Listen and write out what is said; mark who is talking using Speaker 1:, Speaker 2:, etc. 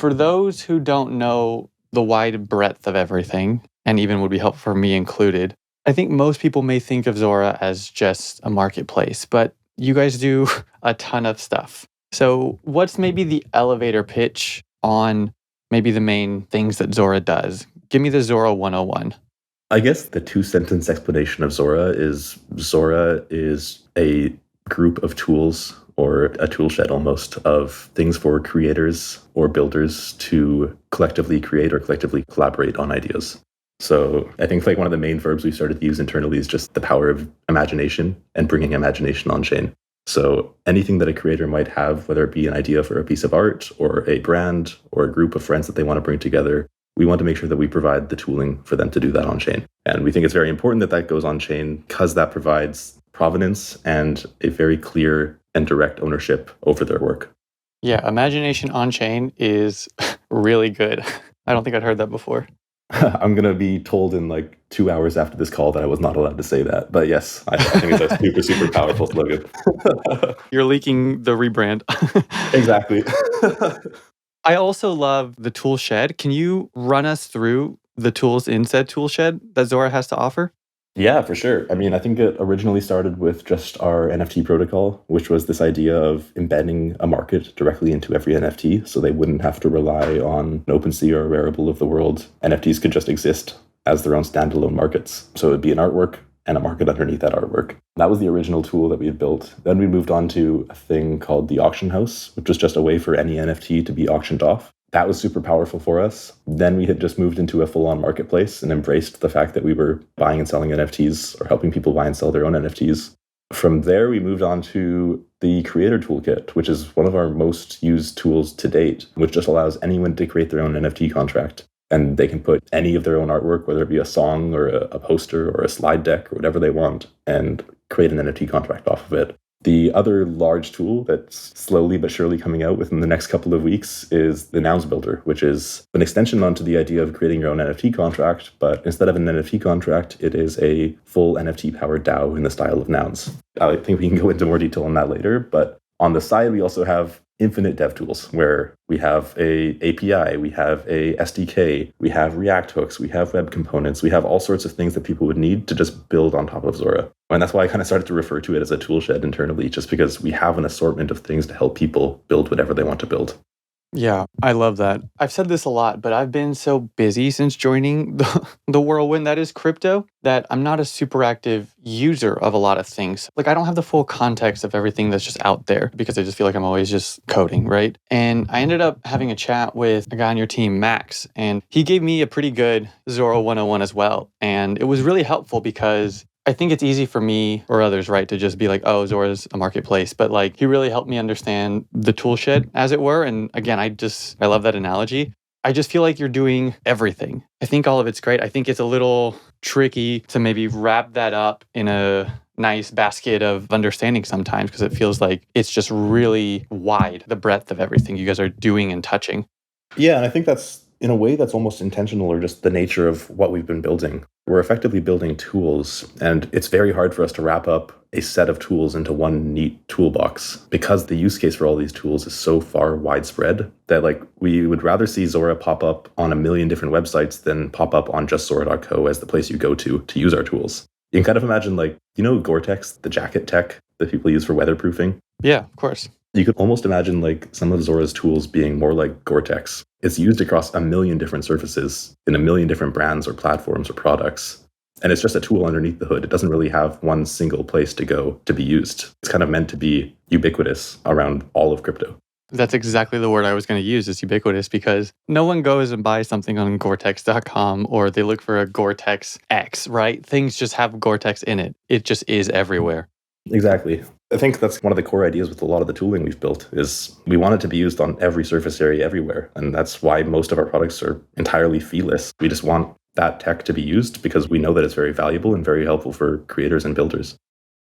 Speaker 1: For those who don't know the wide breadth of everything, and even would be helpful for me included, I think most people may think of Zora as just a marketplace, but you guys do a ton of stuff. So what's maybe the elevator pitch on maybe the main things that Zora does? Give me the Zora 101.
Speaker 2: I guess the two-sentence explanation of Zora is a group of tools, or a tool shed almost, of things for creators or builders to collectively create or collectively collaborate on ideas. So I think like one of the main verbs we've started to use internally is just the power of imagination and bringing imagination on chain. So anything that a creator might have, whether it be an idea for a piece of art or a brand or a group of friends that they want to bring together, we want to make sure that we provide the tooling for them to do that on chain. And we think it's very important that that goes on chain because that provides provenance and a very clear and direct ownership over their work.
Speaker 1: Yeah, imagination on chain is really good. I don't think I'd heard that before.
Speaker 2: I'm going to be told in like 2 hours after this call that I was not allowed to say that. But yes, I think it's a super, super powerful slogan.
Speaker 1: You're leaking the rebrand.
Speaker 2: Exactly.
Speaker 1: I also love the tool shed. Can you run us through the tools in said tool shed that Zora has to offer?
Speaker 2: Yeah, for sure. I mean, I think it originally started with just our NFT protocol, which was this idea of embedding a market directly into every NFT so they wouldn't have to rely on OpenSea or Rarible of the world. NFTs could just exist as their own standalone markets. So it'd be an artwork and a market underneath that artwork. That was the original tool that we had built. Then we moved on to a thing called the Auction House, which was just a way for any NFT to be auctioned off. That was super powerful for us. Then we had just moved into a full-on marketplace and embraced the fact that we were buying and selling NFTs or helping people buy and sell their own NFTs. From there, we moved on to the Creator Toolkit, which is one of our most used tools to date, which just allows anyone to create their own NFT contract. And they can put any of their own artwork, whether it be a song or a poster or a slide deck or whatever they want, and create an NFT contract off of it. The other large tool that's slowly but surely coming out within the next couple of weeks is the Nouns Builder, which is an extension onto the idea of creating your own NFT contract. But instead of an NFT contract, it is a full NFT-powered DAO in the style of Nouns. I think we can go into more detail on that later. But on the side, we also have infinite dev tools where we have a API, we have a SDK, we have React hooks, we have web components, we have all sorts of things that people would need to just build on top of Zora. And that's why I kind of started to refer to it as a tool shed internally, just because we have an assortment of things to help people build whatever they want to build.
Speaker 1: Yeah, I love that. I've said this a lot, but I've been so busy since joining the whirlwind that is crypto that I'm not a super active user of a lot of things. Like I don't have the full context of everything that's just out there because I just feel like I'm always just coding, right? And I ended up having a chat with a guy on your team, Max, and he gave me a pretty good Zora 101 as well. And it was really helpful because I think it's easy for me or others, right, to just be like, oh, Zora's a marketplace. But like, he really helped me understand the tool shed, as it were. And again, I love that analogy. I just feel like you're doing everything. I think all of it's great. I think it's a little tricky to maybe wrap that up in a nice basket of understanding sometimes because it feels like it's just really wide, the breadth of everything you guys are doing and touching.
Speaker 2: Yeah, and I think that's, in a way, that's almost intentional or just the nature of what we've been building. We're effectively building tools, and it's very hard for us to wrap up a set of tools into one neat toolbox because the use case for all these tools is so far widespread that like we would rather see Zora pop up on a million different websites than pop up on just Zora.co as the place you go to use our tools. You can kind of imagine like, you know, Gore-Tex, the jacket tech that people use for weatherproofing?
Speaker 1: Yeah, of course.
Speaker 2: You could almost imagine like some of Zora's tools being more like Gore-Tex. It's used across a million different surfaces in a million different brands or platforms or products. And it's just a tool underneath the hood. It doesn't really have one single place to go to be used. It's kind of meant to be ubiquitous around all of crypto.
Speaker 1: That's exactly the word I was going to use, is ubiquitous, because no one goes and buys something on Gore-Tex.com or they look for a Gore-Tex X, right? Things just have Gore-Tex in it. It just is everywhere.
Speaker 2: Exactly. I think that's one of the core ideas with a lot of the tooling we've built is we want it to be used on every surface area everywhere. And that's why most of our products are entirely fee-less. We just want that tech to be used because we know that it's very valuable and very helpful for creators and builders.